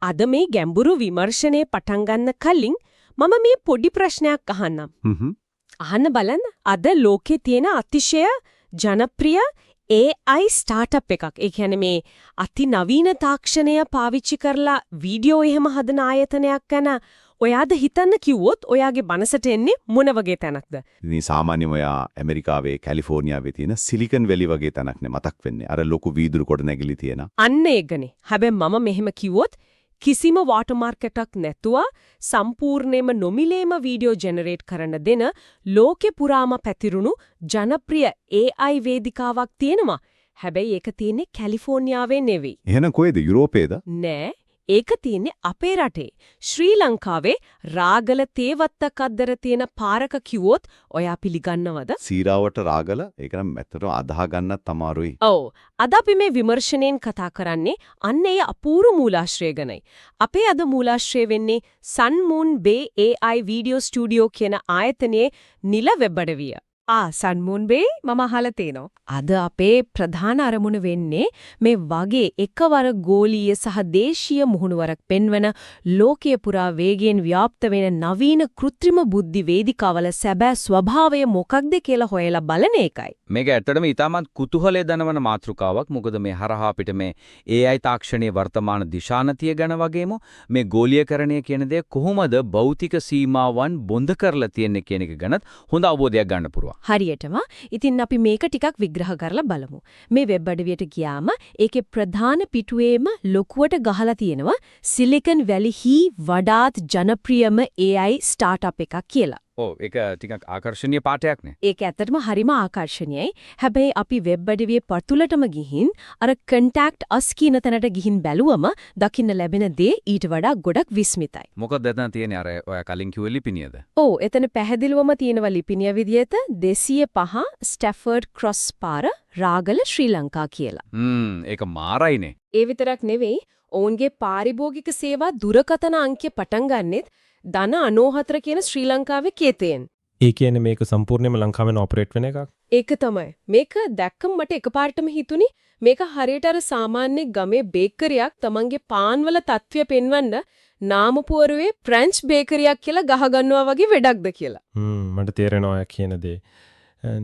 අද මේ ගැඹුරු විමර්ශනයේ පටන් ගන්න කලින් මම මේ පොඩි ප්‍රශ්නයක් අහන්නම්. අහන්න බලන්න. අද ලෝකේ තියෙන අතිශය ජනප්‍රිය AI ස්ටාර්ට්අප් එකක්. ඒ කියන්නේ මේ අති නවීන තාක්ෂණය පාවිච්චි කරලා වීඩියෝ එහෙම හදන ආයතනයක් ගැන ඔයාද හිතන්න කිව්වොත් ඔයාගේ මනසට එන්නේ මොන වගේ තැනක්ද? ඉතින් සාමාන්‍යයෙන් ඔයා ඇමරිකාවේ කැලිෆෝනියාවේ තියෙන සිලිකන් වැලි වගේ තැනක් නේ මතක් වෙන්නේ. අර ලොකු වීදුරු කොට නැගිලි තියෙන. අන්න ඒකනේ. හැබැයි මම මෙහෙම කිව්වොත් කිසිම වෝටර්මාර්ක් එකක් නැතුව සම්පූර්ණයෙන්ම නොමිලේම වීඩියෝ ජෙනරේට් කරන්න දෙන ලෝකෙ පුරාම පැතිරුණු ජනප්‍රිය AI වේදිකාවක් තියෙනවා. හැබැයි ඒක තියෙන්නේ කැලිෆෝනියාවේ නෙවෙයි. එහෙනම් කොහෙද? යුරෝපේද? නෑ. ඒක තියෙන්නේ අපේ රටේ. ශ්‍රී ලංකාවේ රාගල තේවත්තක් අද්දර තියෙන පාරක කිව්වොත් ඔයා පිළිගන්නවද? සීරාවට රාගල? ඒක නම් ඇත්තටම අදාහ ගන්නත් අමාරුයි. ඔව්. අද අපි මේ විමර්ශනයෙන් කතා කරන්නේ අන්න ඒ අපූර්ව මූලාශ්‍රය ගැනයි. අපේ අද මූලාශ්‍රය වෙන්නේ Sun Moon Bay AI Video Studio කියන ආයතනයේ නිල වෙබ් අඩවිය. Sun Moon Bay මම අහලා තියෙනවා. අද අපේ ප්‍රධාන අරමුණ වෙන්නේ මේ වගේ එකවර ගෝලීය සහ දේශීය මුහුණුවරක් පෙන්වන ලෝකීය පුරා වේගයෙන් ව්‍යාප්ත වෙන නවීන කෘත්‍රිම බුද්ධි වේදිකාවල සැබෑ ස්වභාවය මොකක්ද කියලා හොයලා බලන එකයි. මේක ඇත්තටම ඊටමත් කුතුහලය දනවන මාතෘකාවක්. මොකද මේ හරහා අපිට මේ AI තාක්ෂණයේ වර්තමාන දිශානතිය ගැන වගේම මේ ගෝලීයකරණය කියන දේ කොහොමද භෞතික සීමාවන් බොඳ කරලා තියෙන්නේ කියන එක ගැනත් හොඳ අවබෝධයක් ගන්න පුළුවන්. හරියටම. ඉතින් අපි මේක ටිකක් විග්‍රහ කරලා බලමු. මේ වෙබ් අඩවියට ගියාම ඒකේ ප්‍රධාන පිටුවේම ලොකුවට ගහලා තියෙනවා සිලිකන් වැලිහි වඩාත් ජනප්‍රියම AI ස්ටාර්ට්අප් එකක් කියලා. ඔව් ඒක ටිකක් ආකර්ශනීය පාඩයක් නේ. ඒක ඇත්තටම හරිම ආකර්ශනීයයි. හැබැයි අපි වෙබ් අඩවියේ පතුලටම ගිහින් අර contact us කියන තැනට ගිහින් බැලුවම දකින්න ලැබෙන දේ ඊට වඩා ගොඩක් විස්මිතයි. මොකද එතන තියෙන්නේ අර ඔය කලින් කිව්ව ලිපිනියද? ඔව් එතන පැහැදිලිවම තියෙනවා ලිපිනිය විදියට 205 ස්ටැෆර්ඩ් ක්‍රොස් පාර රාගල ශ්‍රී ලංකා කියලා. ඒක මාරයිනේ. ඒ විතරක් නෙවෙයි ඔවුන්ගේ පාරිභෝගික සේවා දුරකථන අංකය පටන් ගන්නෙත් ධන 94 කියන ශ්‍රී ලංකාවේ කේතයෙන්. ඒ කියන්නේ මේක සම්පූර්ණයෙන්ම ලංකාවෙන් ඔපරේට් වෙන එකක්. ඒක තමයි. මේක දැක්කම මට එකපාරටම හිතුනේ මේක හරියට අර සාමාන්‍ය ගමේ බේකරියක් තමන්ගේ පාන්වල තත්ත්වය පෙන්වන්න නාමපුවරුවේ ෆ්‍රෙන්ච් බේකරියක් කියලා ගහ ගන්නවා වගේ වැඩක්ද කියලා. මට තේරෙනවා ඔය කියන දේ.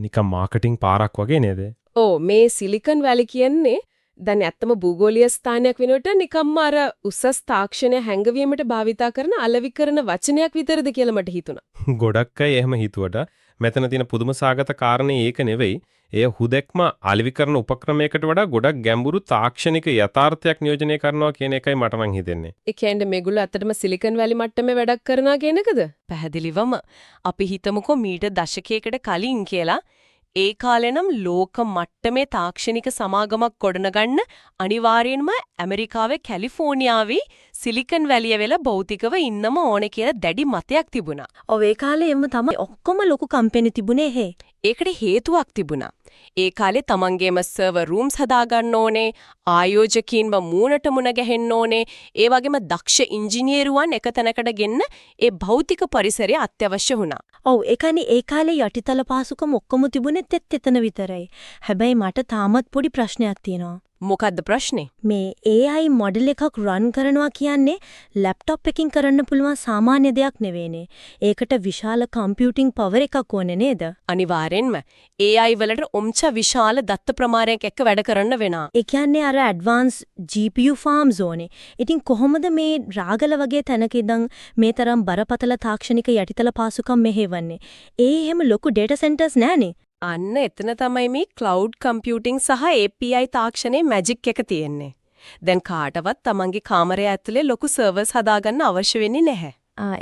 නිකන් මාකටිං පාරක් වගේ නේද? ඔව් මේ සිලිකන් වැලි කියන්නේ දැන් ඇත්තම භූගෝලීය ස්ථානයක් වෙනුවට නිකම්ම අර උසස් තාක්ෂණය හැංගවීමට භාවිතා කරන අලෙවිකරන වචනයක් විතරද කියලා මට හිතුණා. ගොඩක් අය එහෙම හිතුවට මෙතන තියෙන පුදුම සාගත කාරණේ ඒක නෙවෙයි. එය හුදෙක්ම අලෙවිකරන උපක්‍රමයකට වඩා ගොඩක් ගැඹුරු තාක්ෂණික යථාර්ථයක් නියෝජනය කරනවා කියන එකයි මට නම් හිතෙන්නේ. ඒ කියන්නේ මේගොල්ලෝ ඇත්තටම සිලිකන් වැලි මට්ටමේ වැඩක් කරනවා කියන එකද? පැහැදිලිවම අපි හිතමුකෝ මීට දශකයකට කලින් කියලා ඒ කාලෙනම් ලෝක මට්ටමේ තාක්ෂණික සමාගමක් ගොඩනගන්න අනිවාර්යෙන්ම ඇමරිකාවේ කැලිෆෝනියාවේ සිලිකන් වැලිය වල භෞතිකව ඉන්නම ඕනේ කියලා දැඩි මතයක් තිබුණා. ඔව් ඒ කාලෙම තමයි ඔක්කොම ලොකු කම්පැනි තිබුණේ හේ. ඒකට හේතුවක් තිබුණා. ඒ කාලේ තමන්ගේම සර්වර් රූම්ස් හදාගන්න ඕනේ, ආයෝජකීන්ව මූණට මුණ ගැහෙන්න ඕනේ, ඒ වගේම දක්ෂ ඉංජිනේරුවන් එක තැනකට ගෙන්න ඒ භෞතික පරිසරය අත්‍යවශ්‍ය වුණා. ඔව් ඒ කියන්නේ ඒ කාලේ යටිතල පහසුකම් ඔක්කොම තිබුණෙත් එතන විතරයි. හැබැයි මට තාමත් පොඩි ප්‍රශ්නයක් තියෙනවා. මොකද්ද ප්‍රශ්නේ? මේ AI මොඩල් එකක් රන් කරනවා කියන්නේ ලැප්ටොප් එකකින් කරන්න පුළුවන් සාමාන්‍ය දෙයක් නෙවෙයිනේ. ඒකට විශාල කම්පියුටිං පවර් එකක් ඕනේ නේද? අනිවාර්යෙන්ම. AI වලට ඔම්ච විශාල දත්ත ප්‍රමාණයක් එක්ක වැඩ කරන්න වෙනවා. ඒ කියන්නේ අර ඇඩ්වාන්ස් GPU farms ඕනේ. ඉතින් කොහොමද මේ රාගල වගේ තැනක ඉඳන් මේ තරම් බරපතල තාක්ෂණික යටිතල පාසුකම් මෙහෙවන්නේ? ඒ එහෙම ලොකු data centers නෑනේ. අන්න එතන තමයි මේ ක්ලවුඩ් කම්පියුටිං සහ API තාක්ෂණයේ මැජික් එක තියෙන්නේ. දැන් කාටවත් තමන්ගේ කාමරය ඇතුලේ ලොකු සර්වර්ස් හදාගන්න අවශ්‍ය වෙන්නේ නැහැ.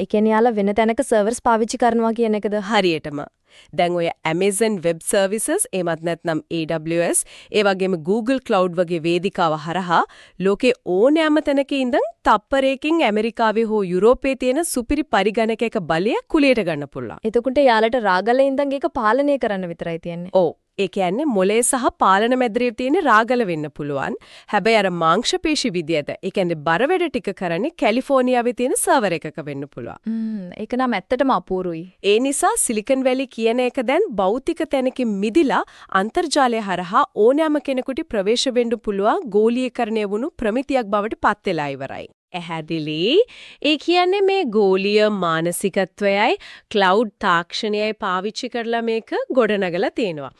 ඒ කියන්නේ යාලා වෙන තැනක සර්වර්ස් පාවිච්චි කරනවා කියන එකද? හරියටම. දැන් ඔය Amazon Web Services එමත් නැත්නම් AWS ඒ වගේම Google Cloud වගේ වේදිකාව හරහා ලෝකේ ඕනෑම තැනක ඉඳන් තප්පරයකින් ඇමරිකාවේ හෝ යුරෝපයේ තියෙන සුපිරි පරිගණකයක බලය කුලියට ගන්න පුළුවන්. එතකොට යාලට රාගලේ ඉඳන් ඒක පාලනය කරන්න විතරයි තියෙන්නේ. ඔව්. ඒ කියන්නේ මොලේ සහ පාලන මැදිරියේ තියෙන රාගල වෙන්න පුළුවන්. හැබැයි අර මාංශ පේශි විදියට, ඒ කියන්නේ බර වැඩ ටික කරන්නේ කැලිෆෝනියාවේ තියෙන සර්වර් එකක වෙන්න පුළුවන්. ඒක නම් ඇත්තටම අපූරුයි. ඒ නිසා සිලිකන් වැලි කියන එක දැන් භෞතික තැනකින් මිදිලා අන්තර්ජාලය හරහා ඕනෑම කෙනෙකුට ප්‍රවේශ වෙන්න පුළුවන් ගෝලීකරණය වුණු ප්‍රමිතියක් බවට පත් වෙලා ඉවරයි. ඇහැදිලි. ඒ කියන්නේ මේ ගෝලීය මානසිකත්වයයි ක්ලවුඩ් තාක්ෂණයයි පාවිච්චි කරලා මේක ගොඩනගලා තියෙනවා.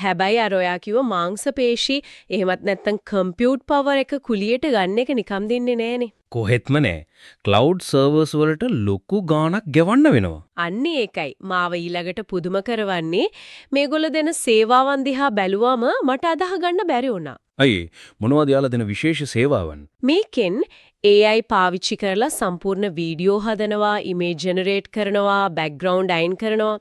හැබැයි අර ඔයා කිව්ව මාංශ පේශි එහෙමත් නැත්නම් කම්පියුට් පවර් එක කුලියට ගන්න එක නිකම් දෙන්නේ නෑනේ. කොහෙත්ම නෑ. ක්ලවුඩ් සර්වර්ස් වලට ලොකු ගාණක් ගෙවන්න වෙනවා. අන්නේ ඒකයි මාව ඊළඟට පුදුම කරවන්නේ මේගොල්ලෝ දෙන සේවාවන් දිහා බැලුවම මට අදාහ ගන්න බැරි වුණා. අයියේ මොනවද යාලා දෙන විශේෂ සේවාවන්? මේකෙන් AI පාවිච්චි කරලා සම්පූර්ණ වීඩියෝ හදනවා, ඉමේජ් ජෙනරේට් කරනවා, බෑග්ග්‍රවුන්ඩ් අයින් කරනවා.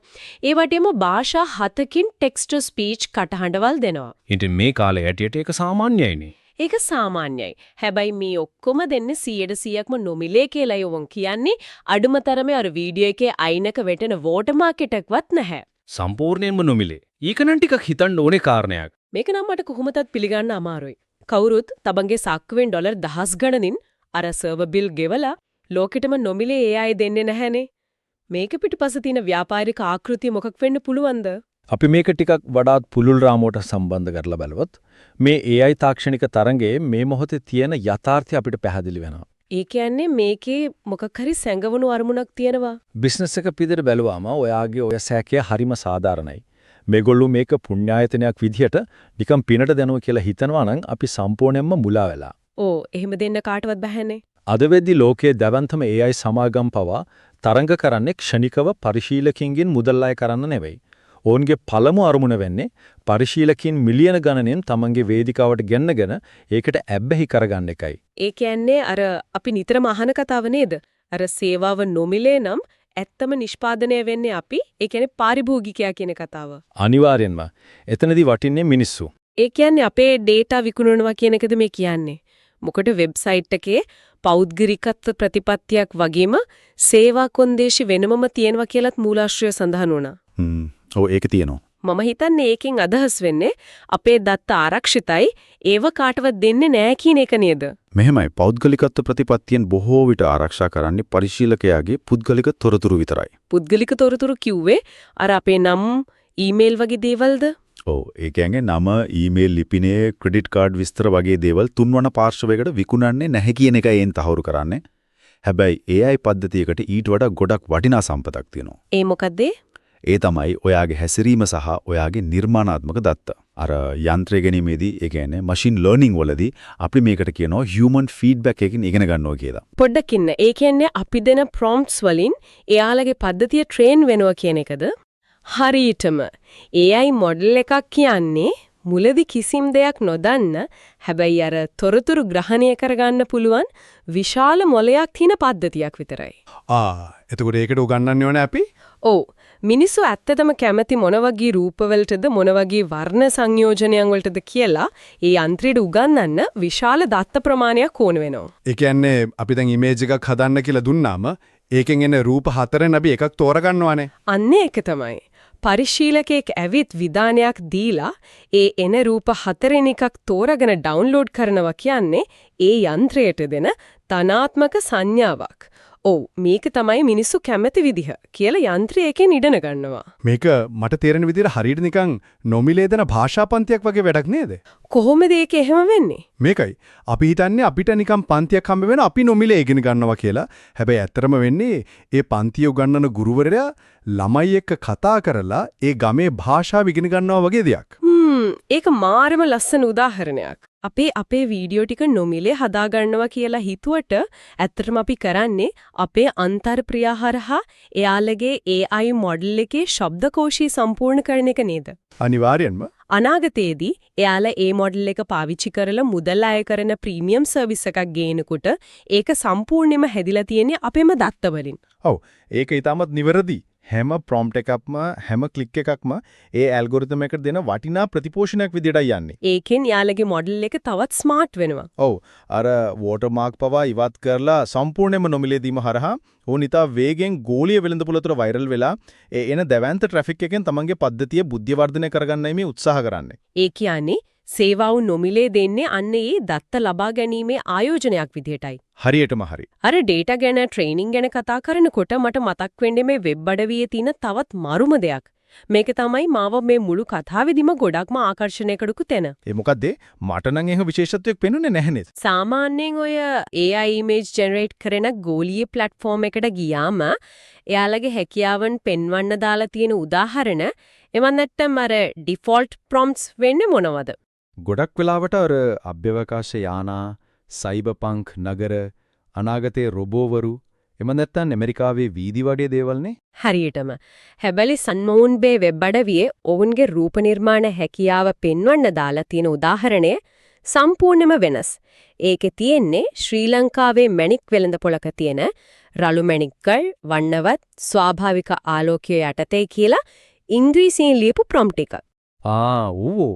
ඒ වගේම භාෂා 7කින් ටෙක්ස්ට් ටු ස්පීච් කටහඬවල් දෙනවා. ඉතින් මේ කාලේ ඇටියට ඒක සාමාන්‍යයිනේ. ඒක සාමාන්‍යයි. හැබැයි මේ ඔක්කොම දෙන්නේ 100%ක්ම නොමිලේ කියලා යොවුන් කියන්නේ අඩුම තරමේ අර වීඩියෝ එකේ අයිනක වැටෙන වෝටර්මාක් එකක්වත් නැහැ. සම්පූර්ණයෙන්ම නොමිලේ. ඊකනම් ටිකක් හිතන්න ඕනේ කාරණයක්. මේක නම් මට කොහොමදත් පිළිගන්න අමාරුයි. කවුරුත් තබන්ගේ සාක්කුවෙන් ඩොලර් 10 ගණනින් අර සර්වර් බිල් ගෙවලා ලෝකෙටම නොමිලේ AI දෙන්නේ නැහැනේ. මේක පිටුපස තියෙන ව්‍යාපාරික ආකෘතිය මොකක් වෙන්න පුළුවන්ද? අපි මේක ටිකක් වඩාත් පුළුල් රාමුවට සම්බන්ධ කරලා බලුවොත් මේ AI තාක්ෂණික තරංගයේ මේ මොහොතේ තියෙන යථාර්ථය අපිට පැහැදිලි වෙනවා. ඒ කියන්නේ මේකේ මොකක් හරි සැඟවුණු අරමුණක් තියෙනවා. බිස්නස් එක පිටර බැලුවාම ඔයාගේ ඔය සෑකය හරිම සාධාරණයි. මේගොල්ලෝ මේක පුණ්‍යායතනයක් විදිහට නිකම් පිනට දෙනවා කියලා හිතනවා නම් අපි සම්පූර්ණයෙන්ම මුලා වෙලා. ඕ එහෙම දෙන්න කාටවත් බැහැනේ. අද වෙද්දි ලෝකයේ දැවැන්තම AI සමාගම් පවා තරංග කරන්නේ ක්ෂණිකව පරිශීලකින්ගෙන් මුදල් අය කරන්න නෙවෙයි. ඔවුන්ගේ පළමු අරමුණ වෙන්නේ පරිශීලකින් මිලියන ගණනෙන් තමන්ගේ වේදිකාවට ගෙන්නගෙන ඒකට ඇබ්බැහි කරගන්න එකයි. ඒ කියන්නේ අර අපි නිතරම අහන කතාව නේද? අර සේවාව නොමිලේ නම් ඇත්තම නිෂ්පාදනය වෙන්නේ අපි. ඒ කියන්නේ පාරිභෝගිකයා කියන කතාව. අනිවාර්යෙන්ම. එතනදී වටින්නේ මිනිස්සු. ඒ කියන්නේ අපේ data විකුණනවා කියන එකද මේ කියන්නේ. මොකට වෙබ්සයිට් එකේ පෞද්ගලිකත්ව ප්‍රතිපත්තියක් වගේම සේවා කොන්දේසි වෙනමම තියෙනවා කියලත් මූලාශ්‍රය සඳහන් වුණා. ඔව් ඒක තියෙනවා. මම හිතන්නේ ඒකෙන් අදහස් වෙන්නේ අපේ දත්ත ආරක්ෂිතයි ඒව කාටවත් දෙන්නේ නැහැ කියන එක නේද? මෙහෙමයි පෞද්ගලිකත්ව ප්‍රතිපත්තියෙන් බොහෝ විට ආරක්ෂා කරන්නේ පරිශීලකයාගේ පුද්ගලික තොරතුරු විතරයි. පුද්ගලික තොරතුරු කිව්වේ අර අපේ නම්, ඊමේල් වගේ දේවල්ද? ඔව් ඒ කියන්නේ නම, ඊමේල් ලිපිනේ, ක්‍රෙඩිට් කාඩ් විස්තර වගේ දේවල් තුන්වන පාර්ශවයකට විකුණන්නේ නැහැ කියන එකයි එන් තහවුරු කරන්නේ. හැබැයි AI පද්ධතියකට ඊට වඩා ගොඩක් වටිනා සම්පතක් තියෙනවා. ඒ මොකද්ද? ඒ තමයි ඔයාගේ හැසිරීම සහ ඔයාගේ නිර්මාණාත්මක දත්ත. අර යන්ත්‍රය ගැනීමේදී ඒ කියන්නේ මැෂින් ලර්නින් වලදී අපි මේකට කියනවා human feedback එකකින් ඉගෙන ගන්නවා කියලා. පොඩ්ඩක් ඉන්න. ඒ කියන්නේ අපි දෙන prompts වලින් එයාලගේ පද්ධතිය train වෙනවා කියන එකද? හරියටම. AI model එකක් කියන්නේ මුලදී කිසිම දෙයක් නොදන්න හැබැයි අර තොරතුරු ග්‍රහණය කරගන්න පුළුවන් විශාල මොලයක් තියෙන පද්ධතියක් විතරයි. එතකොට ඒකට උගන්වන්න ඕනේ අපි? ඔව්. මිනිස්සු ඇත්තටම කැමති මොන වගේ රූපවලටද මොන වගේ වර්ණ සංයෝජනයන් වලටද කියලා ඒ යන්ත්‍රයට උගන්වන්න විශාල දත්ත ප්‍රමාණයක් ඕන වෙනවා. ඒ කියන්නේ අපි දැන් ඉමේජ් එකක් හදන්න කියලා දුන්නාම ඒකෙන් එන රූප හතරෙන් අපි එකක් තෝරගන්නවානේ. අන්න ඒක තමයි. පරිශීලකයෙක් ඇවිත් විධානයක් දීලා ඒ එන රූප හතරෙන් එකක් තෝරගෙන ඩවුන්ලෝඩ් කරනවා කියන්නේ ඒ යන්ත්‍රයට දෙන ධනාත්මක සංඥාවක්. ඔව් මේක තමයි මිනිස්සු කැමති විදිහ කියලා යන්ත්‍රය එකෙන් ඉඩන ගන්නවා. මේක මට තේරෙන විදිහට හරියට නිකන් නොමිලේ දෙන භාෂාපන්තියක් වගේ වැඩක් නේද? කොහොමද ඒක එහෙම වෙන්නේ? මේකයි. අපි හිතන්නේ අපිට නිකන් පන්තියක් හම්බ වෙන අපි නොමිලේ ඉගෙන ගන්නවා කියලා. හැබැයි ඇත්තටම වෙන්නේ ඒ පන්තිය උගන්වන ගුරුවරයා ළමයි එක්ක කතා කරලා ඒ ගමේ භාෂාව ඉගෙන ගන්නවා වගේ දෙයක්. ඒක මාරම ලස්සන උදාහරණයක්. අපේ වීඩියෝ ටික නොමිලේ හදා ගන්නවා කියලා හිතුවට ඇත්තටම අපි කරන්නේ අපේ අන්තර්ප්‍රිය හරහා එයාලගේ AI මොඩල් එකේ ශබ්දකෝෂී සම්පූර්ණ කරන එක නේද? අනිවාර්යෙන්ම. අනාගතයේදී එයාලා ඒ මොඩල් එක පාවිච්චි කරලා මුදල් අය කරන ප්‍රීමියම් සර්විස් එකක් ගේනකොට ඒක සම්පූර්ණයෙන්ම හැදිලා තියෙන්නේ අපේම දත්ත වලින්. ඔව් ඒක ඊටමත් නිවැරදි. හැම ප්‍රොම්ප්ට් එකක්ම හැම ක්ලික් එකක්ම ඒ ඇල්ගොරිතම් එකට දෙන වටිනා ප්‍රතිපෝෂණයක් විදියටයි යන්නේ. ඒකෙන් යාළගේ මොඩල් එක තවත් ස්මාර්ට් වෙනවා. ඔව් අර වෝටර්මාක් පවා ඉවත් කරලා සම්පූර්ණයෙන්ම නොමිලේ දීම හරහා ඕන ඉතා වේගෙන් ගෝලීය වෙළඳපොළතර වෛරල් වෙලා ඒ එන දැවැන්ත ට්‍රැෆික් එකෙන් තමන්ගේ පද්ධතිය බුද්ධිය වර්ධනය කරගන්නයි මේ උත්සාහ කරන්නේ. ඒ කියන්නේ සේවාව නොමිලේ දෙන්නේ අන්න ඒ දත්ත ලබා ගැනීමේ ආයෝජනයක් විදියටයි. හරියටම හරි. අර ඩේටා ගැන ට්‍රේනින් ගැන කතා කරනකොට මට මතක් වෙන්නේ මේ වෙබ් අඩවියේ තියෙන තවත් මරුම දෙයක්. මේක තමයි මාව මේ මුළු කතාවෙදිම ගොඩක්ම ආකර්ෂණය කළු තැන. ඒ මොකද්ද? මට නම් එහෙම විශේෂත්වයක් පෙනුනේ නැහැ නේද? සාමාන්‍යයෙන් ඔය AI image generate කරන ගෝලීය platform එකට ගියාම එයාලගේ හැකියාවන් පෙන්වන්න දාලා තියෙන උදාහරණ එවන් නැත්තම් අර default prompts වෙන්නේ මොනවද? ගොඩක් වෙලාවට අර අභ්‍යවකාශ යානා, සයිබර්පන්ක් නගර, අනාගතයේ රොබෝවරු එම නැත්තම් ඇමරිකාවේ වීදි වඩේ දේවල්නේ. හරියටම. හැබැයි සන්මෝන් බේ වෙබ් අඩවියේ ඔවුන්ගේ රූප නිර්මාණ හැකියාව පෙන්වන්න දාලා තියෙන උදාහරණය සම්පූර්ණයෙන්ම වෙනස්. ඒකේ තියෙන්නේ ශ්‍රී ලංකාවේ මැණික් වෙළඳපොළක තියෙන රළු මැණික්කල් වන්නවත් ස්වාභාවික ආලෝකය යටතේ කියලා ඉංග්‍රීසියෙන් ලියපු ප්‍රොම්ප්ට් එක.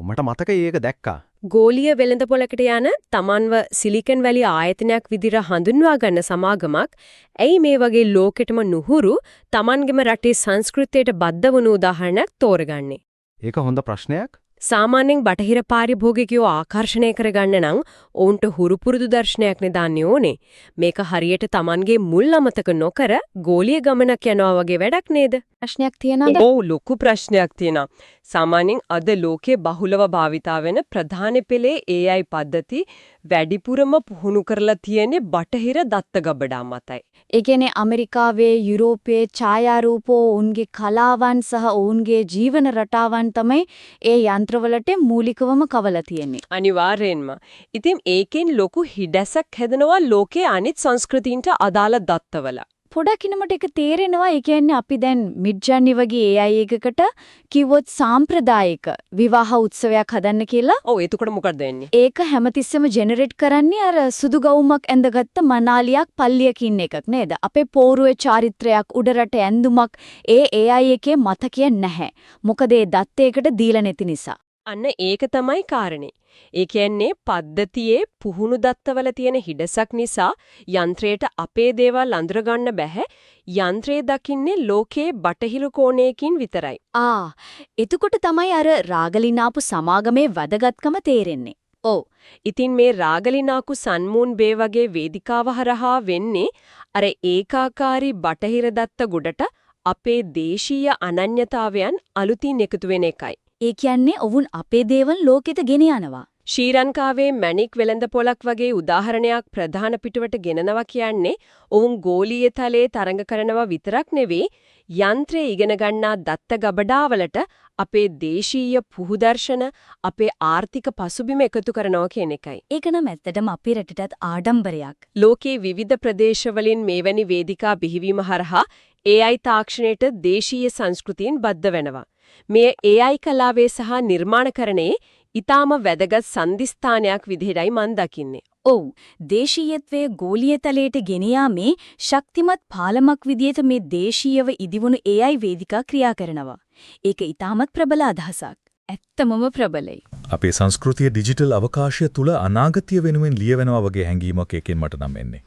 මට මතකයි ඒක දැක්කා. ගෝලීය වෙළඳපොළකට යන තමන්ව සිලිකන් වැලි ආයතනයක් විදිහට හඳුන්වා ගන්න සමාගමක් ඇයි මේ වගේ ලෝකෙටම නුහුරු තමන්ගේම රටේ සංස්කෘතියට බද්ධ වුණු උදාහරණයක් තෝරගන්නේ? ඒක හොඳ ප්‍රශ්නයක්. සාමාන්‍යයෙන් බටහිර පාරිභෝගිකයෝ ආකර්ෂණය කරගන්න නම් ඔවුන්ට හුරු පුරුදු දර්ශනයක් නෙදාන්නේ ඕනේ. මේක හරියට තමන්ගේ මුල් අමතක නොකර ගෝලීය ගමනක් යනවා වගේ වැඩක් නේද? ප්‍රශ්නයක් තියනද? ඔව් ලොකු ප්‍රශ්නයක් තියෙනවා. සාමාන්‍යයෙන් අද ලෝකේ බහුලව භාවිතා වෙන ප්‍රධාන පෙළේ AI පද්ධති වැඩිපුරම පුහුණු කරලා තියෙන්නේ බටහිර දත්ත ගබඩා මතයි. ඒ කියන්නේ ඇමරිකාවේ යුරෝපයේ ඡායාරූපෝ ඔවුන්ගේ කලාවන් සහ ඔවුන්ගේ ජීවන රටාවන් තමයි ඒ යන්ත්‍රවලට මූලිකවම කවලා තියෙන්නේ. අනිවාර්යෙන්ම. ඉතින් ඒකෙන් ලොකු හිඩැසක් හැදෙනවා ලෝකයේ අනිත් සංස්කෘතීන්ට අදාළ දත්තවල. පොඩක් ඉනමට ඒක තේරෙනවා. ඒ කියන්නේ අපි දැන් මිඩ්ජර්නි වගේ AI එකකට කිව්වොත් සාම්ප්‍රදායික විවාහ උත්සවයක් හදන්න කියලා. ඔව් එතකොට මොකද වෙන්නේ? ඒක හැමතිස්සෙම ජෙනරේට් කරන්නේ අර සුදු ගවුමක් ඇඳගත්ත මනාලියක් පල්ලියකින් එකක් නේද? අපේ පෝරුවේ චාරිත්‍රයක් උඩරට ඇඳුමක් ඒ AI එකේ මතකය නැහැ. මොකද ඒ දත්තයකට දීලා නැති නිසා. අන්න ඒක තමයි කාරණේ. ඒ කියන්නේ පද්ධතියේ පුහුණු දත්තවල තියෙන හිඩසක් නිසා යන්ත්‍රයට අපේ දේවල් අඳුර ගන්න බෑ. යන්ත්‍රය දකින්නේ ලෝකයේ බටහිර කෝණයකින් විතරයි. එතකොට තමයි අර රාගලිනාපු සමාගමේ වැදගත්කම තේරෙන්නේ. ඔව්. ඉතින් මේ රාගලිනාකු සන්මූන් බේ වගේ වේදිකාව හරහා වෙන්නේ අර ඒකාකාරී බටහිර දත්ත ගොඩට අපේ දේශීය අනන්‍යතාවයන් අලුතින් එකතු වෙන එකයි. ඒ කියන්නේ ඔවුන් අපේ දේවල් ලෝකෙට ගෙන යනවා. ශ්‍රී ලංකාවේ මැණික් වෙළඳපොළක් වගේ උදාහරණයක් ප්‍රධාන පිටුවට ගෙනනවා කියන්නේ ඔවුන් ගෝලීය තලයේ තරඟ කරනවා විතරක් නෙවෙයි යන්ත්‍රයේ ඉගෙන ගන්නා දත්ත ගබඩාවලට අපේ දේශීය පුහුදර්ශන අපේ ආර්ථික පසුබිම එකතු කරනවා කියන එකයි. ඒක නම් ඇත්තටම අපේ රටටත් ආඩම්බරයක්. ලෝකේ විවිධ ප්‍රදේශවලින් මෙවැනි වේදිකා බිහිවීම හරහා AI තාක්ෂණයට දේශීය සංස්කෘතියින් බද්ධ වෙනවා. මේ AI කලාවේ සහ නිර්මාණකරණයේ ඊටාම වැදගත් සම්දිස්ථානයක් විදිහටයි මන් දකින්නේ. ඔව් දේශීයත්වයේ ගෝලීය තලයට ගෙන යාමේ ශක්තිමත් පාලමක් විදිහට මේ දේශීයව ඉදිවුණු AI වේදිකා ක්‍රියා කරනවා. ඒක ඊටමත් ප්‍රබල අදහසක්. ඇත්තමම ප්‍රබලයි. අපේ සංස්කෘතිය ඩිජිටල් අවකාශය තුල අනාගතය වෙනුවෙන් ලියවෙනවා වගේ හැඟීමක් එකෙන් මට නම් එන්නේ.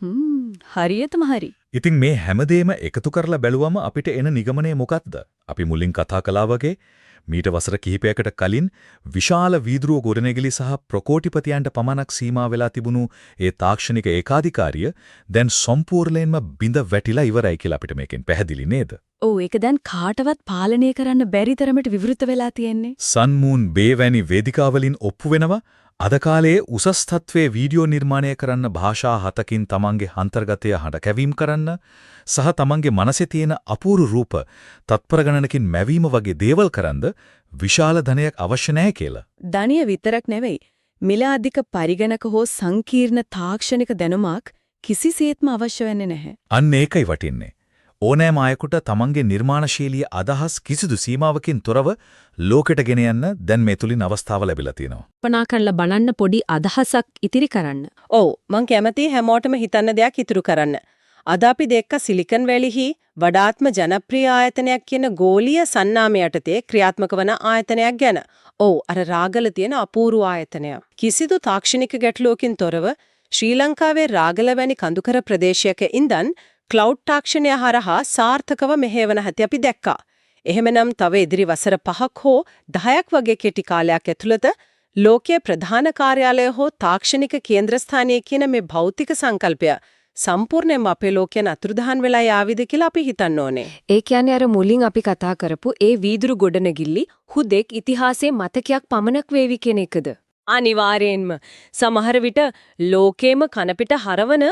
හරියටම හරි. ඉතින් මේ හැමදේම එකතු කරලා බැලුවම අපිට එන නිගමනය මොකක්ද? අපි මුලින් කතා කළා වගේ මීට වසර කිහිපයකට කලින් විශාල වීදුරුව ගොඩනැගිලි සහ ප්‍රකෝටිපතියන්ට පමණක් සීමා වෙලා තිබුණු ඒ තාක්ෂණික ඒකාධිකාරිය දැන් සම්පූර්ණයෙන්ම බිඳ වැටිලා ඉවරයි කියලා අපිට මේකෙන් පැහැදිලි නේද? ඔව් ඒක දැන් කාටවත් පාලනය කරන්න බැරි තරමට විවෘත වෙලා තියෙන්නේ. සන්මූන් බේ වැනි වේදිකාවලින් ඔප්පු වෙනවා අද කාලයේ උසස් තත්ත්වයේ වීඩියෝ නිර්මාණය කරන්න භාෂා 7කින් තමන්ගේ අන්තර්ගතය හඬ කැවීම කරන්න සහ තමන්ගේ මනසේ තියෙන අපූර්ව රූප තත්පර ගණනකින් මැවීම වගේ දේවල් කරන්ද විශාල ධනයක් අවශ්‍ය නැහැ කියලා. ධනිය විතරක් නෙවෙයි මිල අධික පරිගණක හෝ සංකීර්ණ තාක්ෂණික දැනුමක් කිසිසේත්ම අවශ්‍ය වෙන්නේ නැහැ. අන්න ඒකයි වටින්නේ. ඕනෑම අයෙකුට තමන්ගේ නිර්මාණශීලී අදහස් කිසිදු සීමාවකින් තොරව ලෝකෙට ගෙන යන්න දැන් මේ තුලින් අවස්ථාව ලැබිලා තියෙනවා. කල්පනා කරලා බලන්න පොඩි අදහසක් ඉතිරි කරන්න. ඔව් මං කැමතියි හැමෝටම හිතන්න දෙයක් ඉතුරු කරන්න. අද අපි දැක්ක සිලිකන් වැලිහි වඩාත්ම ජනප්‍රිය ආයතනයක් කියන ගෝලීය සන්නාමය යටතේ ක්‍රියාත්මක වන ආයතනයක් ගැන. ඔව් අර රාගල තියෙන අපූර්ව ආයතනය. කිසිදු තාක්ෂණික ගැටලුවකින් තොරව ශ්‍රී ලංකාවේ රාගල වැනි කඳුකර ප්‍රදේශයක ඉඳන් ක්ලවුඩ් තාක්ෂණය හරහා සාර්ථකව මෙහෙවන හැටි අපි දැක්කා. එහෙමනම් තව ඉදිරි වසර 5ක් හෝ 10ක් වගේ කෙටි කාලයක් ඇතුළත ලෝකයේ ප්‍රධාන කාර්යාලය හෝ තාක්ෂණික කේන්ද්‍රස්ථානය කියන මේ භෞතික සංකල්පය සම්පූර්ණයෙන්ම අපේ ලෝකයෙන් අතුරුදහන් වෙලා යාවිද කියලා අපි හිතන්න ඕනේ. ඒ කියන්නේ අර මුලින් අපි කතා කරපු ඒ වීදුරු ගොඩනැගිලි හුදෙක් ඉතිහාසයේ මතකයක් පමණක් වේවි කියන එකද? අනිවාර්යෙන්ම සමහර විට ලෝකේම කනපිට හරවන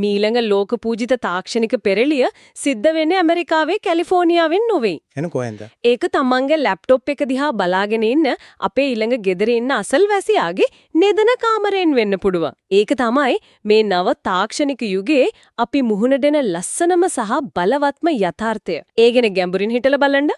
මීළඟ ලෝක පූජිත තාක්ෂණික පෙරළිය සිද්ධ වෙන්නේ ඇමරිකාවේ කැලිෆෝනියාවෙන් නොවේ. එන කොහෙන්ද? ඒක තමන්ගේ ලැප්ටොප් එක දිහා බලාගෙන ඉන්න අපේ ඊළඟ ගෙදර ඉන්න අසල්වැසියාගේ නෙදන කාමරයෙන් වෙන්න පුළුවන්. ඒක තමයි මේ නව තාක්ෂණික යුගයේ අපි මුහුණ දෙන ලස්සනම සහ බලවත්ම යථාර්ථය. ඒ ගැන ගැඹුරින් හිතලා බලන්න.